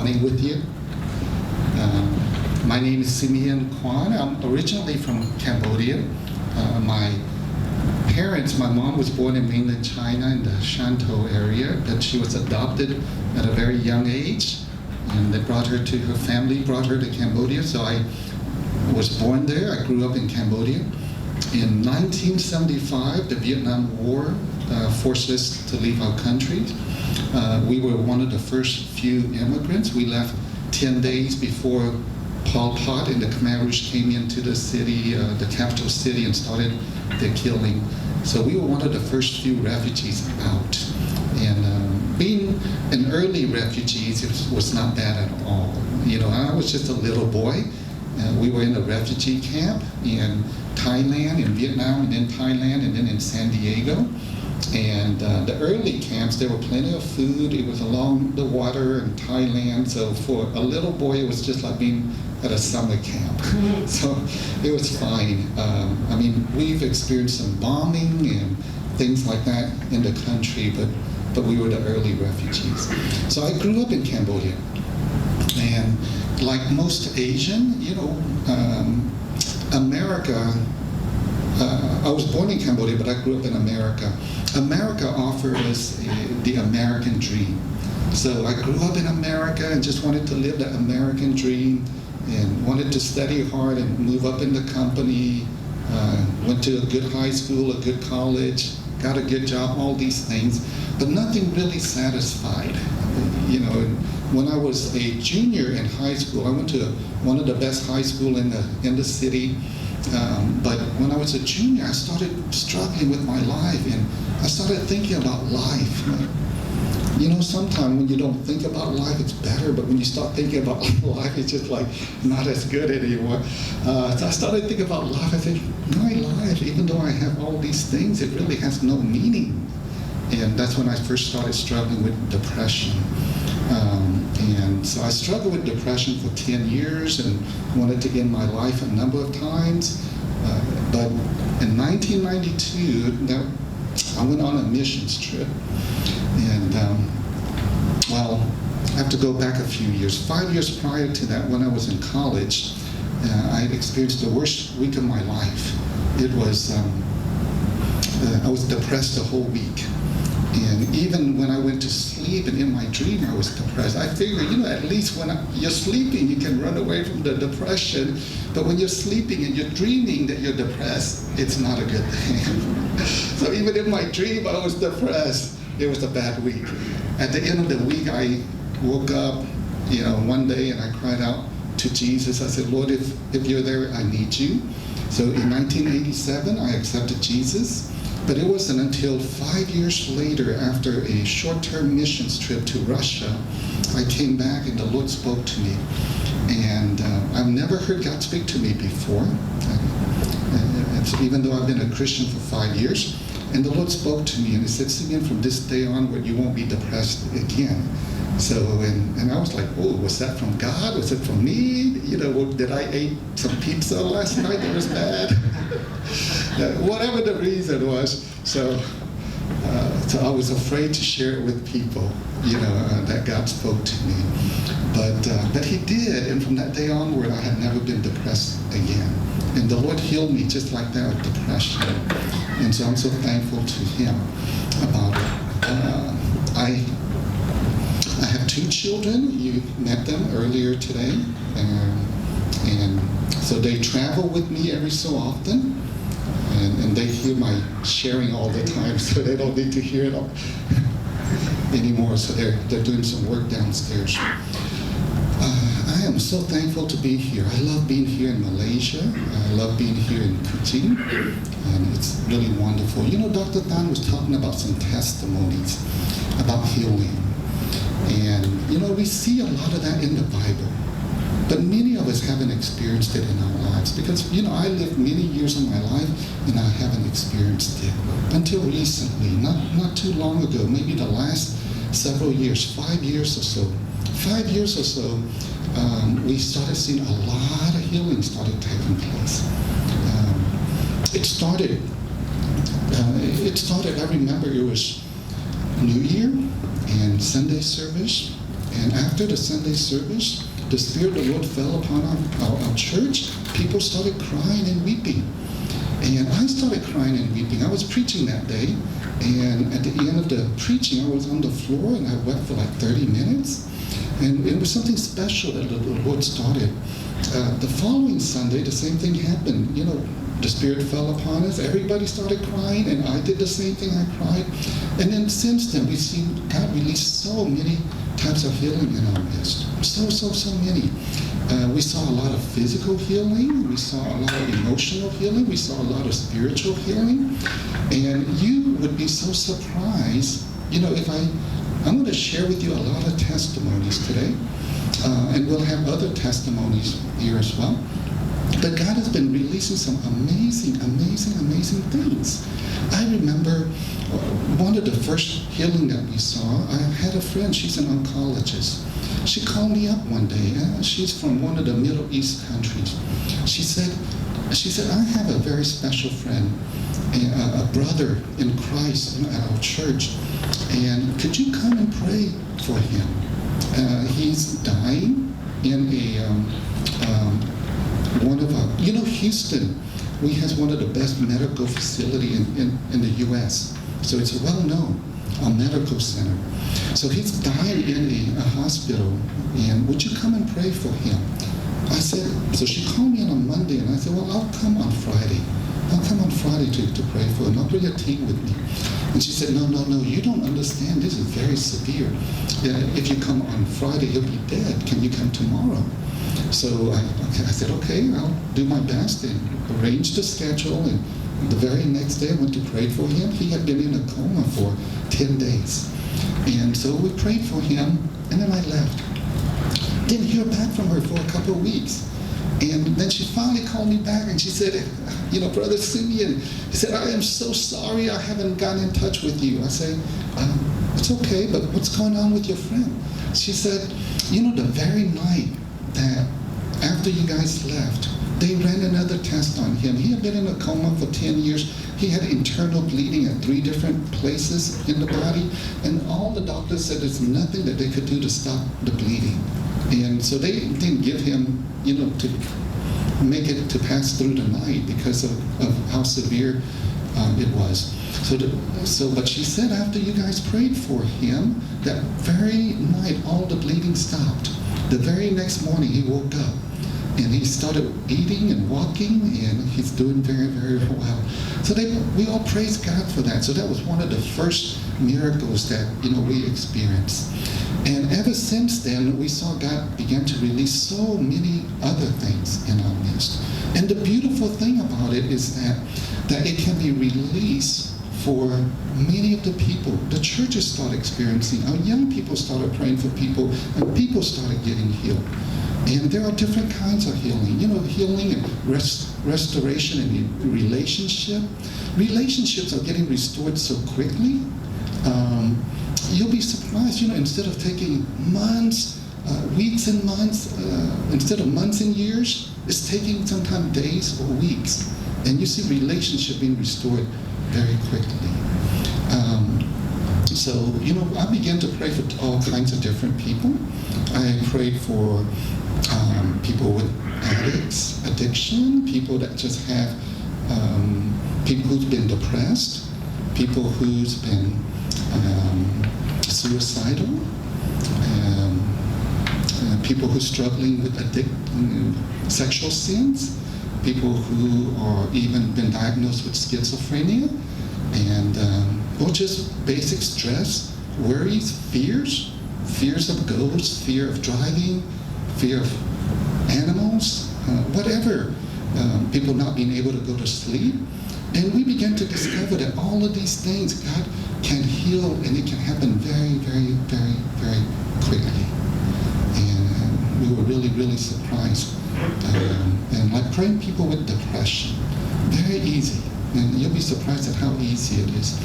morning with you. My name is Seumean Kwan. I'm originally from Cambodia. My mom was born in mainland China in the Shantou area, but she was adopted at a very young age, and they her family brought her to Cambodia, so I was born there. I grew up in Cambodia. In 1975, the Vietnam War forced us to leave our country. We were one of the first few immigrants. We left 10 days before Pol Pot and the Khmer Rouge came into the city, the capital city, and started the killing. So we were one of the first few refugees out. And being an early refugee, it was not bad at all. You know, I was just a little boy. We were in a refugee camp in Thailand, in Vietnam, and in Thailand, and then in San Diego. And the early camps, there were plenty of food. It was along the water in Thailand. So for a little boy, it was just like being at a summer camp. So it was fine. I mean, we've experienced some bombing and things like that in the country, but we were the early refugees. So I grew up in Cambodia. And like most Asian, you know, America, I was born in Cambodia, but I grew up in America. America offered us the American dream. So I grew up in America and just wanted to live the American dream and wanted to study hard and move up in the company, went to a good high school, a good college, got a good job, all these things, but nothing really satisfied. You know, when I was a junior in high school, I went to one of the best high school in the city. But when I was a junior, I started struggling with my life, and I started thinking about life. You know, sometimes when you don't think about life, it's better, but when you start thinking about life, it's just like not as good anymore. So I started thinking about life. I said, my life, even though I have all these things, it really has no meaning. And that's when I first started struggling with depression. And so I struggled with depression for 10 years and wanted to end my life a number of times. But in 1992, I went on a missions trip. And, well, I have to go back a few years. 5 years prior to that, when I was in college, I had experienced the worst week of my life. It was, I was depressed the whole week. And even when I went to sleep and in my dream, I was depressed. I figured, you know, at least when you're sleeping, you can run away from the depression. But when you're sleeping and you're dreaming that you're depressed, it's not a good thing. So even in my dream, I was depressed. It was a bad week. At the end of the week, I woke up, you know, one day and I cried out to Jesus. I said, Lord, if you're there, I need you. So in 1987, I accepted Jesus. But it wasn't until 5 years later, after a short-term missions trip to Russia, I came back and the Lord spoke to me. And I've never heard God speak to me before, even though I've been a Christian for 5 years. And the Lord spoke to me and He said, Seumean, from this day onward, you won't be depressed again. So, and I was like, oh, was that from God? Was it from me? You know, did I eat some pizza last night that was bad? Whatever the reason was. So I was afraid to share it with people, you know, that God spoke to me. But He did, and from that day onward, I had never been depressed again. And the Lord healed me just like that with depression. And so I'm so thankful to Him about it. I have 2 children. You met them earlier today. And so they travel with me every so often. And they hear my sharing all the time, so they don't need to hear it all anymore. So they're doing some work downstairs. I am so thankful to be here. I love being here in Malaysia. I love being here in Kuching. And it's really wonderful. You know, Dr. Tan was talking about some testimonies about healing. And, you know, we see a lot of that in the Bible. But many of us haven't experienced it in our lives because, you know, I lived many years of my life and I haven't experienced it until recently, not too long ago, maybe the last several years, 5 years or so. 5 years or so, we started seeing a lot of healing started taking place. It started, I remember it was New Year and Sunday service. And after the Sunday service, the Spirit of the Lord fell upon our church. People started crying and weeping. And I started crying and weeping. I was preaching that day, and at the end of the preaching, I was on the floor and I wept for like 30 minutes. And it was something special that the Lord started. The following Sunday, the same thing happened. The Spirit fell upon us. Everybody started crying, and I did the same thing. I cried. And then since then, we've seen God release so many types of healing in our midst. So many. We saw a lot of physical healing. We saw a lot of emotional healing. We saw a lot of spiritual healing. And you would be so surprised, if I'm going to share with you a lot of testimonies today. And we'll have other testimonies here as well. But God has been releasing some amazing things. I remember one of the first healing that we saw. I had a friend, she's an oncologist. She called me up one day. She's from one of the Middle East countries. She said, I have a very special friend, a brother in Christ at our church. And could you come and pray for him? He's dying in Houston, we has one of the best medical facility in the U.S. So it's well known, a medical center. So he's dying in a hospital, and would you come and pray for him? I said, so she called me on a Monday, and I said, well, I'll come on Friday. I'll come on Friday to pray for him. I'll bring a team with me. And she said, no, you don't understand. This is very severe. If you come on Friday, he'll be dead. Can you come tomorrow? So I said, okay, I'll do my best, and arranged the schedule. And the very next day, I went to pray for him. He had been in a coma for 10 days. And so we prayed for him, and then I left. Didn't hear back from her for a couple of weeks. And then she finally called me back, and she said, Brother Seumean, he said, I am so sorry I haven't gotten in touch with you. I said, it's okay, but what's going on with your friend? She said, the very night that after you guys left, they ran another test on him. He had been in a coma for 10 years. He had internal bleeding at 3 different places in the body, and all the doctors said there's nothing that they could do to stop the bleeding. And so they didn't give him, to make it to pass through the night because of how severe it was. But she said after you guys prayed for him, that very night all the bleeding stopped. The very next morning he woke up and he started eating and walking, and he's doing very, very well. So we all praise God for that. So that was one of the first miracles that we experienced. And ever since then, we saw God begin to release so many other things in our midst. And the beautiful thing about it is that it can be released for many of the people. The churches started experiencing, our young people started praying for people, and people started getting healed. And there are different kinds of healing. Healing and restoration in relationship. Relationships are getting restored so quickly. You'll be surprised, instead of taking months, weeks and months, instead of months and years, it's taking sometimes days or weeks. And you see relationship being restored very quickly. I began to pray for all kinds of different people. I prayed for people with addiction, people that just have, people who's been depressed, people who's been suicidal, people who are struggling with sexual sins, people who are even been diagnosed with schizophrenia, and or just basic stress, worries, fears of ghosts, fear of driving, fear of animals, whatever, people not being able to go to sleep. And we began to discover that all of these things God can heal, and it can happen very, very, very, very quickly. And we were really, really surprised. And like praying people with depression, very easy. And you'll be surprised at how easy it is.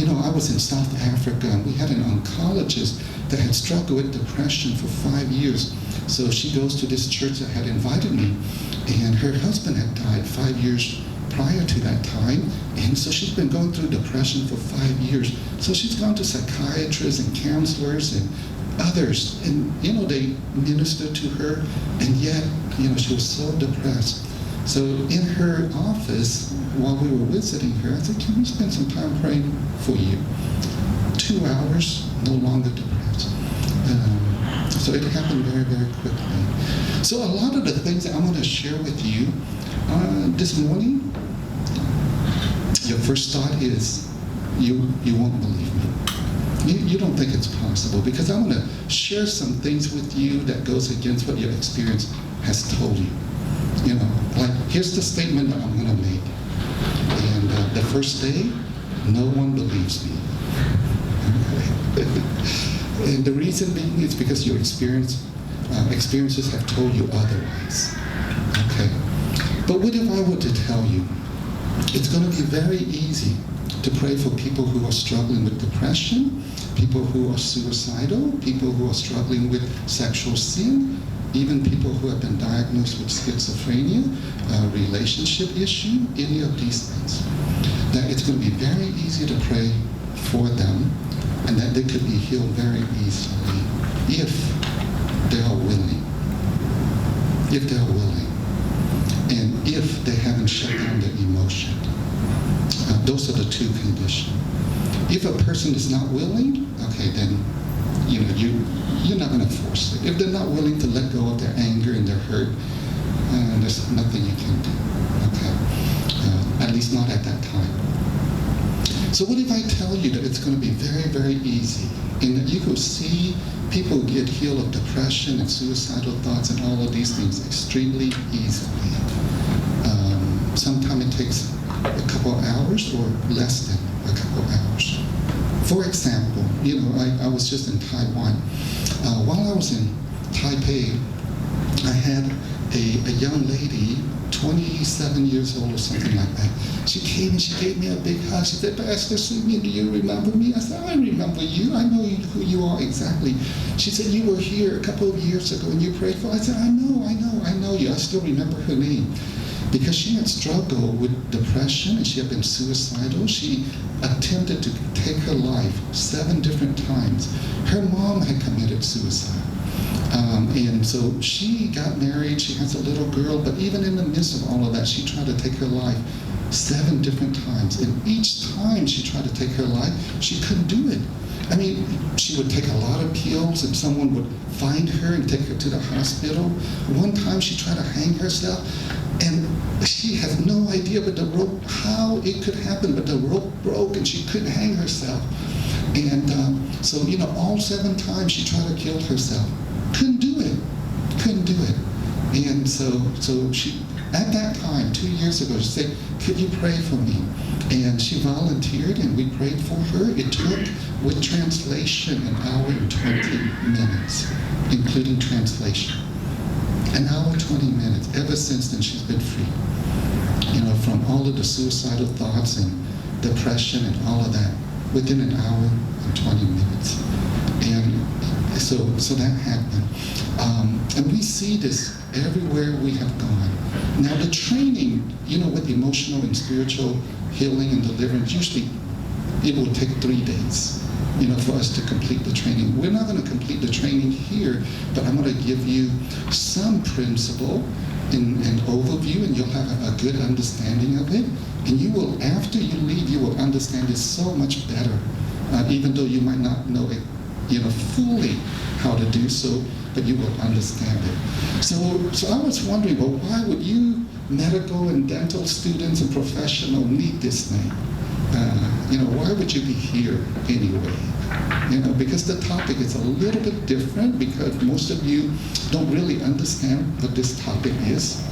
I was in South Africa, and we had an oncologist that had struggled with depression for 5 years. So she goes to this church that had invited me, and her husband had died 5 years prior to that time. And so she's been going through depression for 5 years. So she's gone to psychiatrists and counselors and others. And, they ministered to her. And yet, she was so depressed. So in her office, while we were visiting her, I said, can we spend some time praying for you? 2 hours, no longer depressed. So it happened very, very quickly. So a lot of the things that I'm going to share with you this morning, your first thought is, you won't believe me. You don't think it's possible, because I'm going to share some things with you that goes against what your experience has told you. Like, here's the statement that I'm going to make. And the first day, no one believes me. And the reason being is because your experiences have told you otherwise. Okay. But what if I were to tell you, it's going to be very easy to pray for people who are struggling with depression, people who are suicidal, people who are struggling with sexual sin, even people who have been diagnosed with schizophrenia, relationship issue, any of these things. That it's going to be very easy to pray for them, and that they could be healed very easily if they are willing. If they are willing. And if they haven't shut down their emotion. Those are the two conditions. If a person is not willing, okay, then you're not going to force it. If they're not willing to let go of their anger and their hurt, there's nothing you can do. Okay, at least not at that time. So what if I tell you that it's going to be very, very easy, and that you could see people get healed of depression and suicidal thoughts and all of these things extremely easily? Sometimes it takes a couple of hours or less than a couple of hours. For example, I was just in Taiwan. While I was in Taipei, I had a young lady, 27 years old or something like that. She came and she gave me a big hug. She said, Pastor Seumean, do you remember me? I said, I remember you. I know who you are exactly. She said, you were here a couple of years ago and you prayed for. I said, I know you. I still remember her name. Because she had struggled with depression and she had been suicidal. She attempted to take her life 7 different times. Her mom had committed suicide. And so she got married, she has a little girl, but even in the midst of all of that, she tried to take her life 7 different times. And each time she tried to take her life, she couldn't do it. I mean, she would take a lot of pills and someone would find her and take her to the hospital. One time she tried to hang herself, and she has no idea but the rope, how it could happen, but the rope broke and she couldn't hang herself. And so, all 7 times she tried to kill herself. Couldn't do it. And so she, at that time, 2 years ago, she said, could you pray for me? And she volunteered and we prayed for her. It took, with translation, 1 hour and 20 minutes, including translation. 1 hour and 20 minutes. Ever since then, she's been free. From all of the suicidal thoughts and depression and all of that, within 1 hour and 20 minutes. And so that happened. And we see this everywhere we have gone. Now the training, with emotional and spiritual healing and deliverance, usually it will take 3 days, for us to complete the training. We're not going to complete the training here, but I'm going to give you some principle and an overview, and you'll have a good understanding of it. And you will, after you leave, you will understand it so much better, even though you might not know it, fully how to do so, but you will understand it. So I was wondering, well, why would you medical and dental students and professionals need this thing? Why would you be here anyway? Because the topic is a little bit different, because most of you don't really understand what this topic is,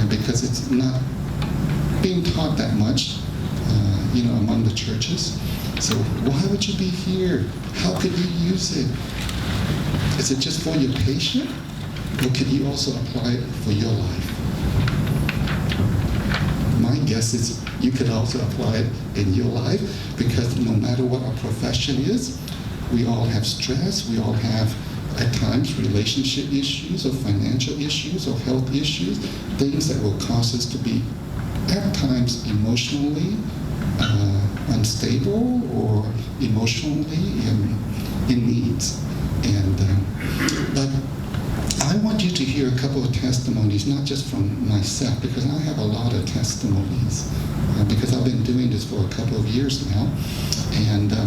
because it's not being taught that much, among the churches. So why would you be here? How could you use it? Is it just for your patient? Or could you also apply it for your life? My guess is you could also apply it in your life, because no matter what our profession is, we all have stress, we all have at times relationship issues or financial issues or health issues, things that will cause us to be at times emotionally unstable or emotionally in needs. But I want you to hear a couple of testimonies, not just from myself, because I have a lot of testimonies, because I've been doing this for a couple of years now.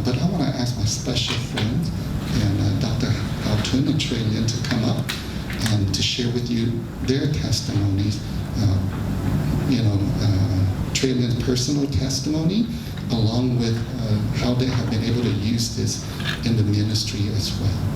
But I want to ask my special friends and Dr. Altun and Trey Lynn to come up and to share with you their testimonies. Trey Lynn's personal testimony, along with how they have been able to use this in the ministry as well.